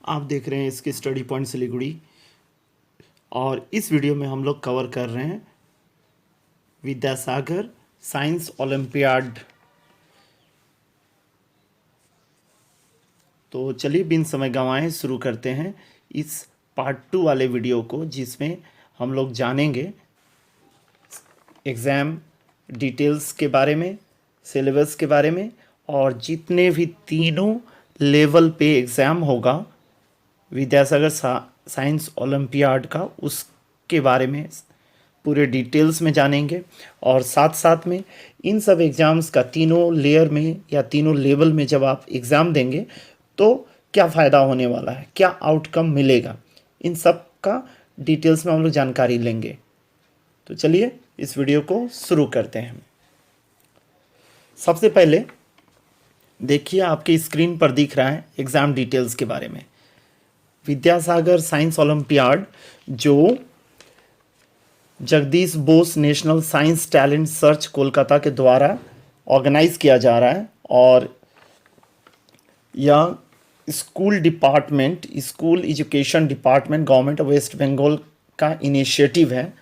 आप देख रहे हैं इसकी स्टडी पॉइंट सिलीगुड़ी। और इस वीडियो में हम लोग कवर कर रहे हैं विद्यासागर साइंस ओलंपियाड। तो चलिए बिन समय गंवाए शुरू करते हैं इस पार्ट 2 वाले वीडियो को, जिसमें हम लोग जानेंगे एग्ज़ाम डिटेल्स के बारे में, सिलेबस के बारे में, और जितने भी तीनों लेवल पे एग्ज़ाम होगा विद्यासागर साइंस ओलंपियाड का, उसके बारे में पूरे डिटेल्स में जानेंगे। और साथ साथ में इन सब एग्ज़ाम्स का तीनों लेयर में या तीनों लेवल में जब आप एग्ज़ाम देंगे तो क्या फ़ायदा होने वाला है, क्या आउटकम मिलेगा, इन सब का डिटेल्स में हम लोग जानकारी लेंगे। तो चलिए इस वीडियो को शुरू करते हैं। सबसे पहले देखिए, आपकी स्क्रीन पर दिख रहा है एग्ज़ाम डिटेल्स के बारे में। विद्यासागर साइंस ओलंपियाड जो Jagdish Bose national science talent search Kolkata के द्वारा ऑर्गेनाइज किया जा रहा है, और यह school education department government of West Bengal का इनिशिएटिव है।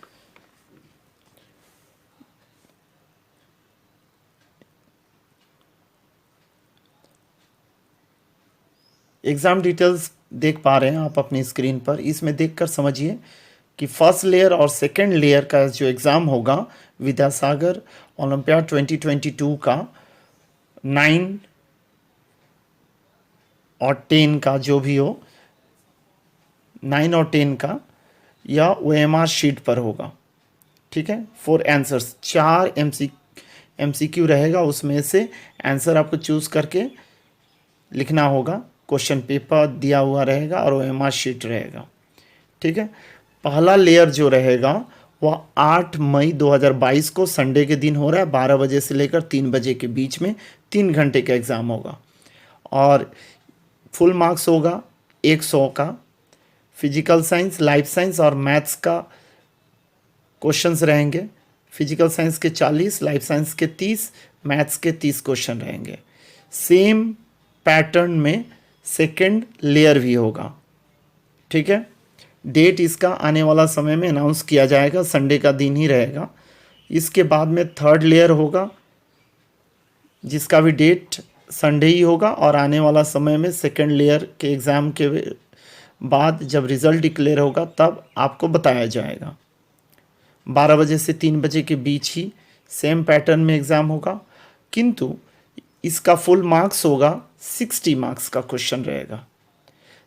एग्ज़ाम डिटेल्स देख पा रहे हैं आप अपनी स्क्रीन पर। इसमें देखकर समझिए कि फर्स्ट लेयर और सेकंड लेयर का जो एग्ज़ाम होगा विद्यासागर ओलंपियाड 2022 का 9 और 10 का, जो भी हो 9 और 10 का, यह OMR शीट पर होगा। ठीक है, 4 आंसर्स, 4 MCQ रहेगा, उसमें से आंसर आपको चूज़ करके लिखना होगा। क्वेश्चन पेपर दिया हुआ रहेगा और OMR शीट रहेगा। ठीक है, पहला लेयर जो रहेगा वह 8 मई 2022 को संडे के दिन हो रहा है। 12 बजे से लेकर 3 बजे के बीच में 3 घंटे का एग्ज़ाम होगा, और फुल मार्क्स होगा 100 का। फिजिकल साइंस, लाइफ साइंस और मैथ्स का क्वेश्चंस रहेंगे। फिजिकल साइंस के 40, लाइफ साइंस के 30, मैथ्स के 30 क्वेश्चन रहेंगे। सेम पैटर्न में सेकेंड लेयर भी होगा। ठीक है, डेट इसका आने वाला समय में अनाउंस किया जाएगा, संडे का दिन ही रहेगा। इसके बाद में थर्ड लेयर होगा, जिसका भी डेट संडे ही होगा, और आने वाला समय में सेकेंड लेयर के एग्ज़ाम के बाद जब रिज़ल्ट डिक्लेयर होगा तब आपको बताया जाएगा। 12 बजे से 3 बजे के बीच ही सेम पैटर्न में एग्ज़ाम होगा, किंतु इसका फुल मार्क्स होगा 60 मार्क्स का क्वेश्चन रहेगा।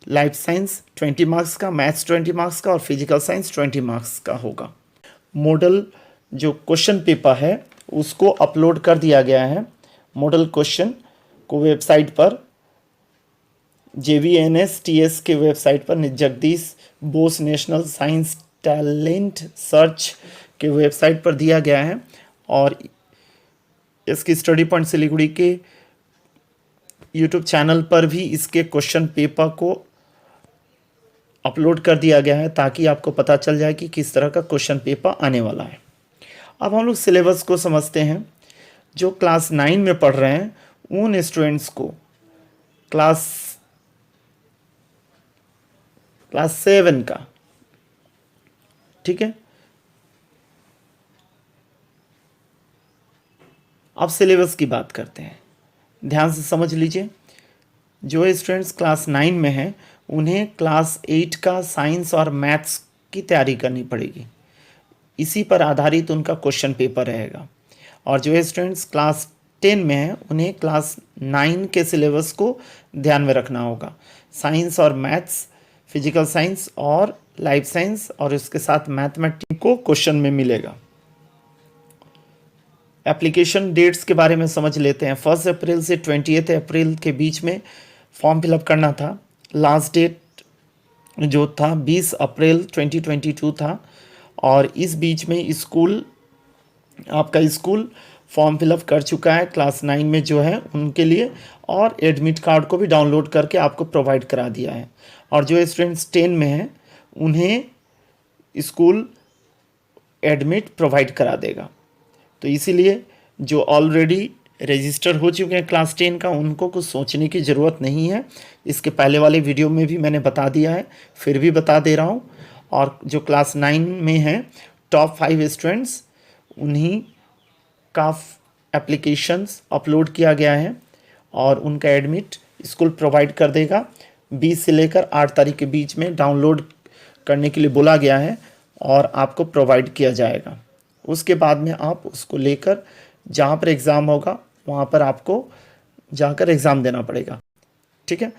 लाइफ साइंस 20 मार्क्स का, मैथ्स 20 मार्क्स का, और फिजिकल साइंस 20 मार्क्स का होगा। मॉडल जो क्वेश्चन पेपर है उसको अपलोड कर दिया गया है मॉडल क्वेश्चन को वेबसाइट पर, JVNSTS के वेबसाइट पर, Jagdish Bose national science talent search के वेबसाइट पर दिया गया है। और इसकी स्टडी पॉइंट सिलीगुड़ी के यूट्यूब चैनल पर भी इसके क्वेश्चन पेपर को अपलोड कर दिया गया है, ताकि आपको पता चल जाए कि किस तरह का क्वेश्चन पेपर आने वाला है। अब हम लोग सिलेबस को समझते हैं। जो क्लास 9 में पढ़ रहे हैं उन स्टूडेंट्स को क्लास 7 का, ठीक है, अब सिलेबस की बात करते हैं। ध्यान से समझ लीजिए, जो स्टूडेंट्स क्लास 9 में हैं उन्हें क्लास 8 का साइंस और मैथ्स की तैयारी करनी पड़ेगी। इसी पर आधारित उनका क्वेश्चन पेपर रहेगा। और जो स्टूडेंट्स क्लास 10 में हैं उन्हें क्लास 9 के सिलेबस को ध्यान में रखना होगा। साइंस और मैथ्स, फिजिकल साइंस और लाइफ साइंस, और उसके साथ मैथमेटिक्स को क्वेश्चन में मिलेगा। एप्लीकेशन डेट्स के बारे में समझ लेते हैं। 1 अप्रैल से 28 अप्रैल के बीच में फॉर्म फिलअप करना था। लास्ट डेट जो था 20 अप्रैल 2022 था, और इस बीच में आपका स्कूल फॉर्म फिलअप कर चुका है क्लास 9 में जो है उनके लिए, और एडमिट कार्ड को भी डाउनलोड करके आपको प्रोवाइड करा दिया है। और जो स्टूडेंट्स 10 में हैं उन्हें स्कूल एडमिट प्रोवाइड करा देगा। तो इसीलिए जो ऑलरेडी रजिस्टर हो चुके हैं क्लास 10 का, उनको कुछ सोचने की ज़रूरत नहीं है। इसके पहले वाले वीडियो में भी मैंने बता दिया है, फिर भी बता दे रहा हूँ। और जो क्लास 9 में हैं टॉप 5 स्टूडेंट्स, उन्हीं का एप्लीकेशंस अपलोड किया गया है और उनका एडमिट स्कूल प्रोवाइड कर देगा। 20 से लेकर 8 तारीख के बीच में डाउनलोड करने के लिए बोला गया है और आपको प्रोवाइड किया जाएगा। उसके बाद में आप उसको लेकर जहाँ पर एग्ज़ाम होगा वहाँ पर आपको जाकर एग्ज़ाम देना पड़ेगा। ठीक है,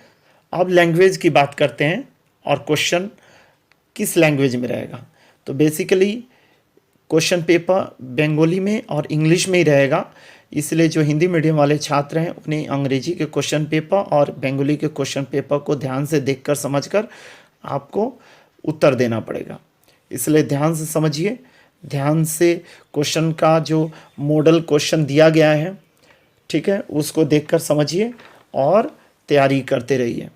अब लैंग्वेज की बात करते हैं और क्वेश्चन किस लैंग्वेज में रहेगा। तो बेसिकली क्वेश्चन पेपर बंगाली में और इंग्लिश में ही रहेगा, इसलिए जो हिंदी मीडियम वाले छात्र हैं उन्हें अंग्रेजी के क्वेश्चन पेपर और बंगाली के क्वेश्चन पेपर को ध्यान से देखकर समझकर आपको उत्तर देना पड़ेगा। इसलिए ध्यान से समझिए, ध्यान से क्वेश्चन का जो मॉडल क्वेश्चन दिया गया है, ठीक है, उसको देखकर समझिए और तैयारी करते रहिए।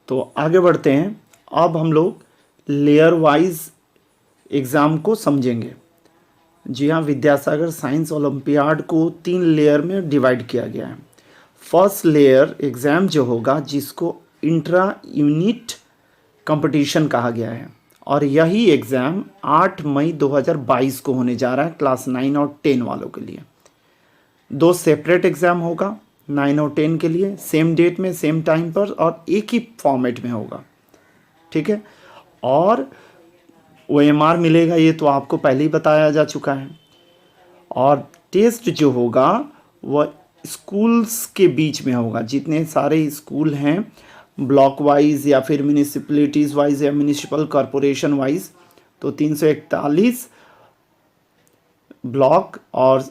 तो आगे बढ़ते हैं। अब हम लोग लेयर वाइज एग्ज़ाम को समझेंगे। जी हाँ, विद्यासागर साइंस ओलंपियाड को 3 लेयर में डिवाइड किया गया है। फर्स्ट लेयर एग्ज़ाम जो होगा, जिसको इंट्रा यूनिट कंपटीशन कहा गया है, और यही एग्ज़ाम 8 मई 2022 को होने जा रहा है क्लास 9 और 10 वालों के लिए। 2 सेपरेट एग्ज़ाम होगा 9 और 10 के लिए, सेम डेट में सेम टाइम पर और एक ही फॉर्मेट में होगा। ठीक है, और OMR मिलेगा, ये तो आपको पहले ही बताया जा चुका है। और टेस्ट जो होगा वह स्कूल्स के बीच में होगा, जितने सारे स्कूल हैं ब्लॉक वाइज या फिर म्यूनिसिपलिटीज़ वाइज या म्यूनिसिपल कॉरपोरेशन वाइज, तो 341 ब्लॉक और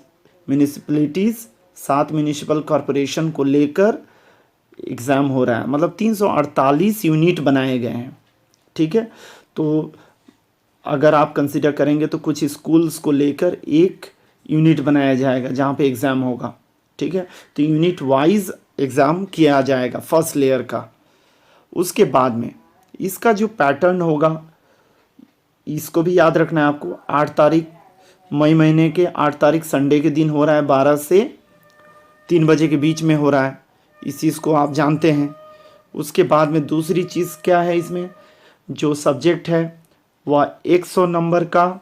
म्यूनिसिपलिटीज़ 7 म्यूनिसिपल कॉरपोरेशन को लेकर एग्ज़ाम हो रहा है। मतलब 348 यूनिट बनाए गए हैं। ठीक है, तो अगर आप कंसिडर करेंगे तो कुछ स्कूल्स को लेकर एक यूनिट बनाया जाएगा जहाँ पे एग्ज़ाम होगा। ठीक है, तो यूनिट वाइज एग्ज़ाम किया जाएगा फर्स्ट लेयर का। उसके बाद में इसका जो पैटर्न होगा, इसको भी याद रखना है आपको। 8 तारीख मई महीने के 8 तारीख संडे के दिन हो रहा है, 12 से 3 बजे के बीच में हो रहा है। इस चीज़ को आप जानते हैं। उसके बाद में दूसरी चीज़ क्या है, इसमें जो सब्जेक्ट है वह 100 नंबर का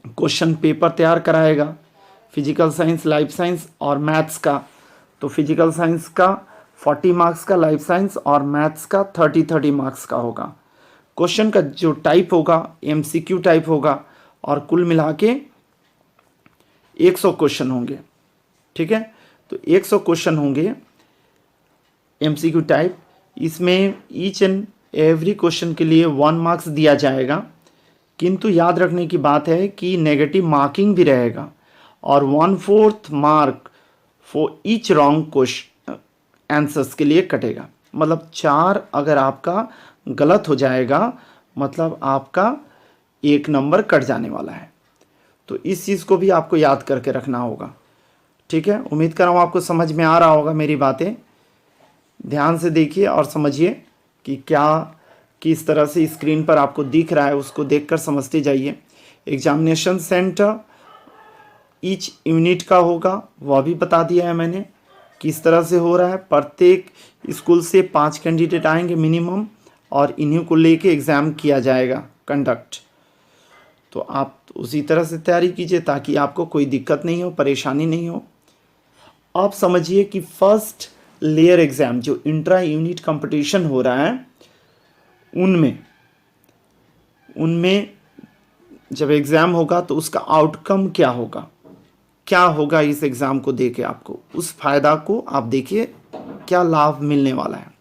क्वेश्चन पेपर तैयार कराएगा, फिजिकल साइंस, लाइफ साइंस और मैथ्स का। तो फिजिकल साइंस का 40 मार्क्स का, लाइफ साइंस और मैथ्स का 30 मार्क्स का होगा। क्वेश्चन का जो टाइप होगा MCQ टाइप होगा और कुल मिला के 100 क्वेश्चन होंगे। ठीक है, तो 100 क्वेश्चन होंगे MCQ टाइप। इसमें ईच एंड एवरी क्वेश्चन के लिए 1 मार्क्स दिया जाएगा, किंतु याद रखने की बात है कि नेगेटिव मार्किंग भी रहेगा और 1/4 mark for each wrong question answers के लिए कटेगा। मतलब 4 अगर आपका गलत हो जाएगा मतलब आपका 1 नंबर कट जाने वाला है। तो इस चीज़ को भी आपको याद करके रखना होगा। ठीक है, उम्मीद कर रहा हूँ आपको समझ में आ रहा होगा मेरी बातें। ध्यान से देखिए और समझिए कि क्या किस तरह से स्क्रीन पर आपको दिख रहा है, उसको देखकर समझते जाइए। एग्जामिनेशन सेंटर ईच यूनिट का होगा, वह भी बता दिया है मैंने किस तरह से हो रहा है। प्रत्येक स्कूल से 5 कैंडिडेट आएंगे मिनिमम और इन्हीं को लेके एग्ज़ाम किया जाएगा कंडक्ट। तो आप उसी तरह से तैयारी कीजिए ताकि आपको कोई दिक्कत नहीं हो, परेशानी नहीं हो। आप समझिए कि फर्स्ट लेयर एग्ज़ाम जो इंट्रा यूनिट कंपटीशन हो रहा है, उनमें जब एग्ज़ाम होगा तो उसका आउटकम क्या होगा इस एग्ज़ाम को देके आपको उस फ़ायदा को आप देखिए क्या लाभ मिलने वाला है।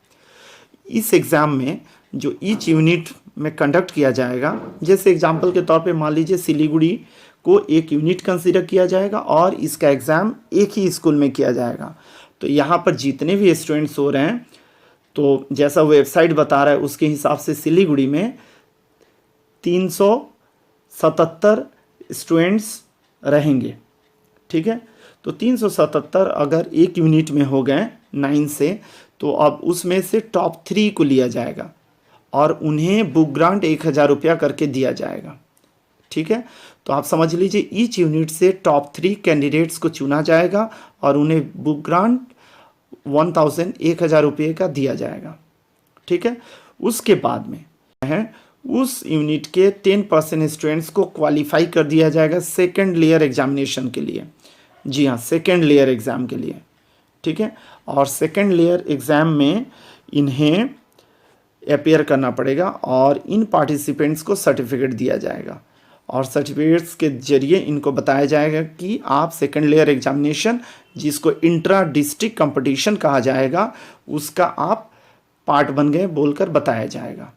इस एग्ज़ाम में जो ईच यूनिट में कंडक्ट किया जाएगा, जैसे एग्जाम्पल के तौर पे मान लीजिए सिलीगुड़ी को एक यूनिट कंसीडर किया जाएगा और इसका एग्ज़ाम एक ही स्कूल में किया जाएगा। तो यहाँ पर जितने भी स्टूडेंट्स हो रहे हैं, तो जैसा वेबसाइट बता रहा है उसके हिसाब से सिलीगुड़ी में 377 स्टूडेंट्स रहेंगे। ठीक है, तो 377 अगर एक यूनिट में हो गए 9 से, तो अब उसमें से टॉप 3 को लिया जाएगा और उन्हें बुक ग्रांट 1000 रुपया करके दिया जाएगा। ठीक है। तो आप समझ लीजिए ईच यूनिट से टॉप 3 कैंडिडेट्स को चुना जाएगा और उन्हें बुक ग्रांट 1,000 रुपये का दिया जाएगा, ठीक है। उसके बाद में है उस यूनिट के 10% स्टूडेंट्स को क्वालिफाई कर दिया जाएगा सेकेंड लेयर एग्जामिनेशन के लिए। जी हाँ, सेकेंड लेयर एग्ज़ाम के लिए, ठीक है। और सेकेंड लेयर एग्ज़ाम में इन्हें अपीयर करना पड़ेगा और इन पार्टिसिपेंट्स को सर्टिफिकेट दिया जाएगा और सर्टिफिकेट्स के जरिए इनको बताया जाएगा कि आप सेकेंड लेयर एग्जामिनेशन, जिसको इंट्रा डिस्ट्रिक्ट कंपटीशन कहा जाएगा, उसका आप पार्ट बन गए बोलकर बताया जाएगा,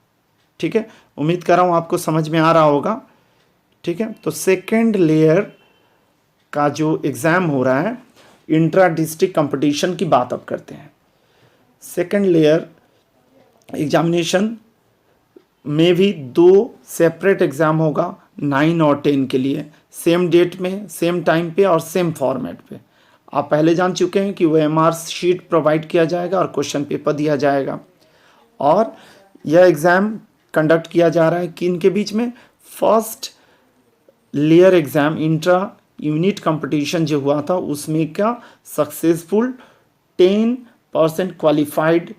ठीक है। उम्मीद कर रहा हूँ आपको समझ में आ रहा होगा, ठीक है। तो सेकेंड लेयर का जो एग्ज़ाम हो रहा है, इंट्रा डिस्ट्रिक्ट कंपटीशन की बात अब करते हैं। सेकेंड लेयर एग्जामिनेशन में भी 2 सेपरेट एग्ज़ाम होगा 9 और 10 के लिए, सेम डेट में, सेम टाइम पे और सेम फॉर्मेट पे। आप पहले जान चुके हैं कि OMR शीट प्रोवाइड किया जाएगा और क्वेश्चन पेपर दिया जाएगा। और यह एग्ज़ाम कंडक्ट किया जा रहा है किन के बीच में, first layer exam intra unit competition जो हुआ था उसमें का सक्सेसफुल 10% क्वालिफाइड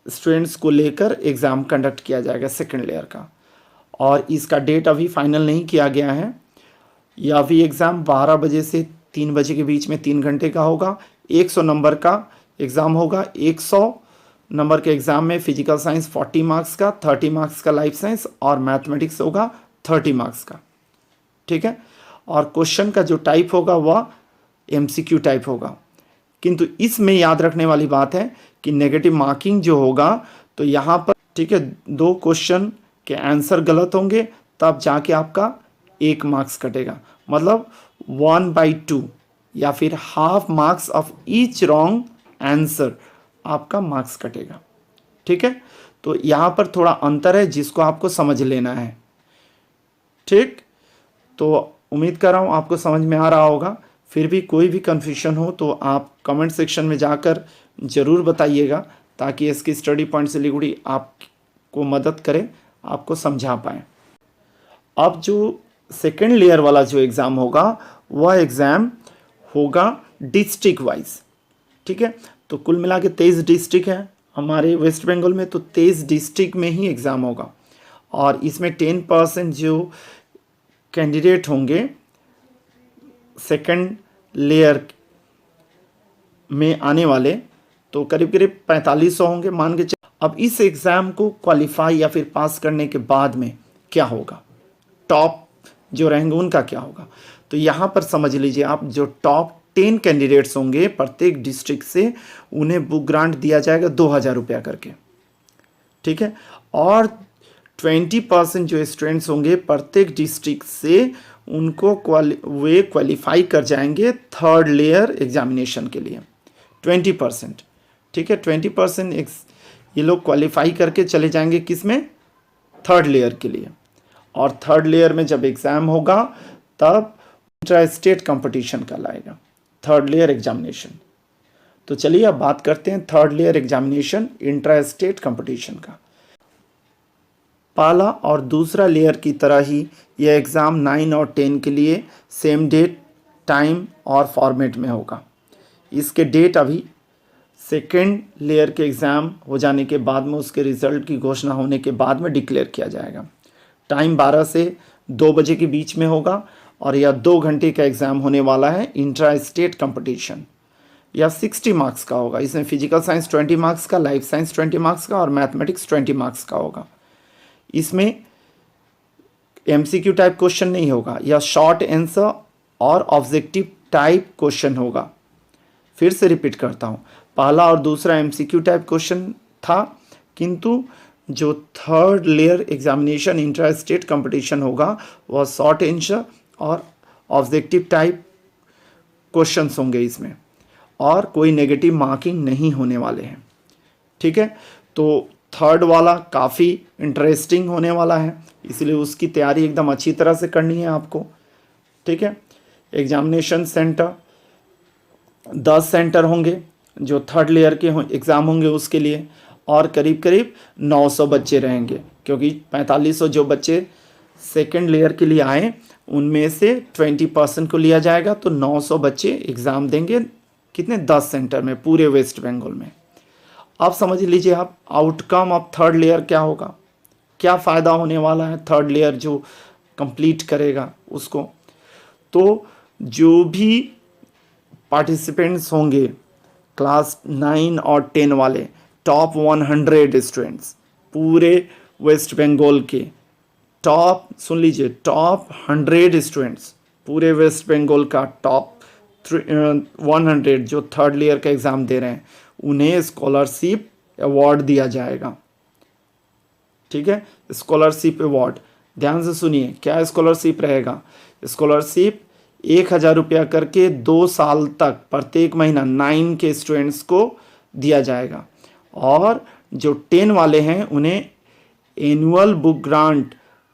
स्टूडेंट्स को लेकर एग्ज़ाम कंडक्ट किया जाएगा सेकेंड लेयर का। और इसका डेट अभी फाइनल नहीं किया गया है। यह अभी एग्ज़ाम 12 बजे से 3 बजे के बीच में 3 घंटे का होगा। 100 नंबर का एग्ज़ाम होगा। 100 नंबर के एग्ज़ाम में फिजिकल साइंस 40 मार्क्स का, 30 मार्क्स का लाइफ साइंस और मैथमेटिक्स होगा 30 मार्क्स का, ठीक है। और क्वेश्चन का जो टाइप होगा वह MCQ टाइप होगा। किंतु इसमें याद रखने वाली बात है कि नेगेटिव मार्किंग जो होगा तो यहाँ पर, ठीक है, 2 क्वेश्चन के आंसर गलत होंगे तब जाके आपका 1 मार्क्स कटेगा, मतलब 1/2 या फिर half marks of each wrong answer आपका मार्क्स कटेगा, ठीक है। तो यहाँ पर थोड़ा अंतर है जिसको आपको समझ लेना है, ठीक। तो उम्मीद कर रहा हूँ आपको समझ में आ रहा होगा। फिर भी कोई भी कन्फ्यूजन हो तो आप कमेंट सेक्शन में जाकर ज़रूर बताइएगा ताकि इसकी स्टडी पॉइंट से लिखुड़ी आपको मदद करे, आपको समझा पाए। अब जो सेकेंड लेयर वाला जो एग्ज़ाम होगा वह एग्ज़ाम होगा डिस्ट्रिक्ट वाइज, ठीक है। तो कुल मिला के 23 डिस्ट्रिक्ट है हमारे वेस्ट बंगाल में, तो 23 डिस्ट्रिक्ट में ही एग्ज़ाम होगा। और इसमें 10% जो कैंडिडेट होंगे सेकेंड लेयर में आने वाले, तो करीब करीब 4500 होंगे मान के। अब इस एग्ज़ाम को क्वालिफाई या फिर पास करने के बाद में क्या होगा, टॉप जो रहेंगे उनका क्या होगा। तो यहाँ पर समझ लीजिए आप, जो टॉप 10 कैंडिडेट्स होंगे प्रत्येक डिस्ट्रिक्ट से, उन्हें बुक ग्रांट दिया जाएगा 2000 रुपया करके, ठीक है। और 20% जो स्टूडेंट्स होंगे प्रत्येक डिस्ट्रिक्ट से, उनको वे क्वालिफाई कर जाएंगे थर्ड लेयर एग्जामिनेशन के लिए 20%, ठीक है। 20% ये लोग क्वालिफाई करके चले जाएंगे किस में, थर्ड लेयर के लिए। और थर्ड लेयर में जब एग्ज़ाम होगा तब इंट्रा स्टेट कंपटीशन कहलाएगा थर्ड लेयर एग्जामिनेशन। तो चलिए अब बात करते हैं third layer examination intra state competition का। पहला और दूसरा लेयर की तरह ही यह एग्ज़ाम 9 और 10 के लिए सेम डेट, टाइम और फॉर्मेट में होगा। इसके डेट अभी सेकेंड लेयर के एग्ज़ाम हो जाने के बाद में, उसके रिज़ल्ट की घोषणा होने के बाद में डिक्लेयर किया जाएगा। टाइम 12 से 2 बजे के बीच में होगा और यह 2 घंटे का एग्ज़ाम होने वाला है। इंट्रा स्टेट कंपटीशन यह 60 मार्क्स का होगा। इसमें फिजिकल साइंस 20 मार्क्स का, लाइफ साइंस 20 मार्क्स का और मैथमेटिक्स 20 मार्क्स का होगा। इसमें MCQ टाइप क्वेश्चन नहीं होगा, यह शॉर्ट आंसर और ऑब्जेक्टिव टाइप क्वेश्चन होगा। फिर से रिपीट करता हूँ, पहला और दूसरा MCQ टाइप क्वेश्चन था, किंतु जो third layer examination intra state competition होगा वह शॉर्ट आंसर और ऑब्जेक्टिव टाइप क्वेश्चंस होंगे इसमें, और कोई नेगेटिव मार्किंग नहीं होने वाले हैं, ठीक है। तो थर्ड वाला काफ़ी इंटरेस्टिंग होने वाला है, इसलिए उसकी तैयारी एकदम अच्छी तरह से करनी है आपको, ठीक है। एग्जामिनेशन सेंटर 10 सेंटर होंगे जो थर्ड लेयर के एग्ज़ाम होंगे उसके लिए, और करीब करीब 900 बच्चे रहेंगे, क्योंकि 4500 जो बच्चे सेकेंड लेयर के लिए आए उनमें से 20% को लिया जाएगा, तो 900 बच्चे एग्ज़ाम देंगे। कितने? 10 सेंटर में पूरे वेस्ट बंगाल में। अब समझ लीजिए आप आउटकम ऑफ थर्ड लेयर क्या होगा, क्या फ़ायदा होने वाला है थर्ड लेयर जो कंप्लीट करेगा उसको। तो जो भी पार्टिसिपेंट्स होंगे क्लास 9 और 10 वाले, टॉप 100 स्टूडेंट्स पूरे वेस्ट बंगाल के, टॉप, सुन लीजिए, टॉप 100 स्टूडेंट्स पूरे वेस्ट बंगाल का टॉप 100 जो थर्ड लेयर का एग्ज़ाम दे रहे हैं, उन्हें स्कॉलरशिप अवार्ड दिया जाएगा। ठीक है, स्कॉलरशिप अवार्ड, ध्यान से सुनिए, क्या स्कॉलरशिप रहेगा। स्कॉलरशिप 1,000 रुपया करके 2 साल तक प्रत्येक महीना 9 के स्टूडेंट्स को दिया जाएगा। और जो 10 वाले हैं उन्हें एनुअल बुक ग्रांट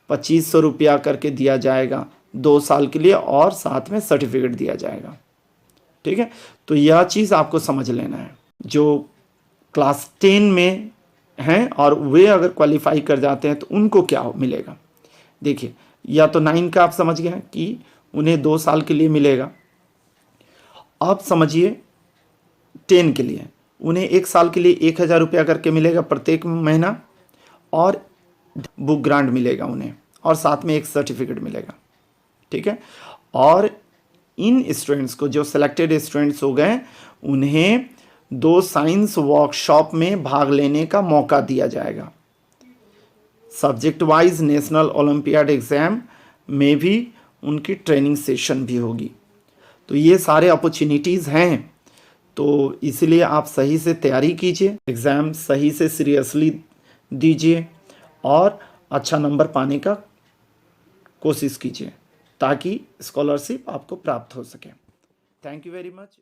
2,500 रुपया करके दिया जाएगा 2 साल के लिए, और साथ में सर्टिफिकेट दिया जाएगा। ठीक है, तो यह चीज़ आपको समझ लेना है। जो क्लास 10 में हैं और वे अगर क्वालिफाई कर जाते हैं तो उनको क्या मिलेगा। देखिए, या तो 9 का आप समझ गए कि उन्हें 2 साल के लिए मिलेगा। अब समझिए 10 के लिए उन्हें 1 साल के लिए 1,000 रुपया करके मिलेगा प्रत्येक महीना, और बुक ग्रांट मिलेगा उन्हें, और साथ में एक सर्टिफिकेट मिलेगा। ठीक है, और इन स्टूडेंट्स को, जो सिलेक्टेड स्टूडेंट्स हो गए, उन्हें 2 साइंस वर्कशॉप में भाग लेने का मौका दिया जाएगा। Subject wise national olympiad exam में भी उनकी ट्रेनिंग सेशन भी होगी। तो ये सारे अपॉर्चुनिटीज़ हैं, तो इसलिए आप सही से तैयारी कीजिए, एग्ज़ाम सही से सीरियसली दीजिए और अच्छा नंबर पाने का कोशिश कीजिए ताकि स्कॉलरशिप आपको प्राप्त हो सके। Thank you very much.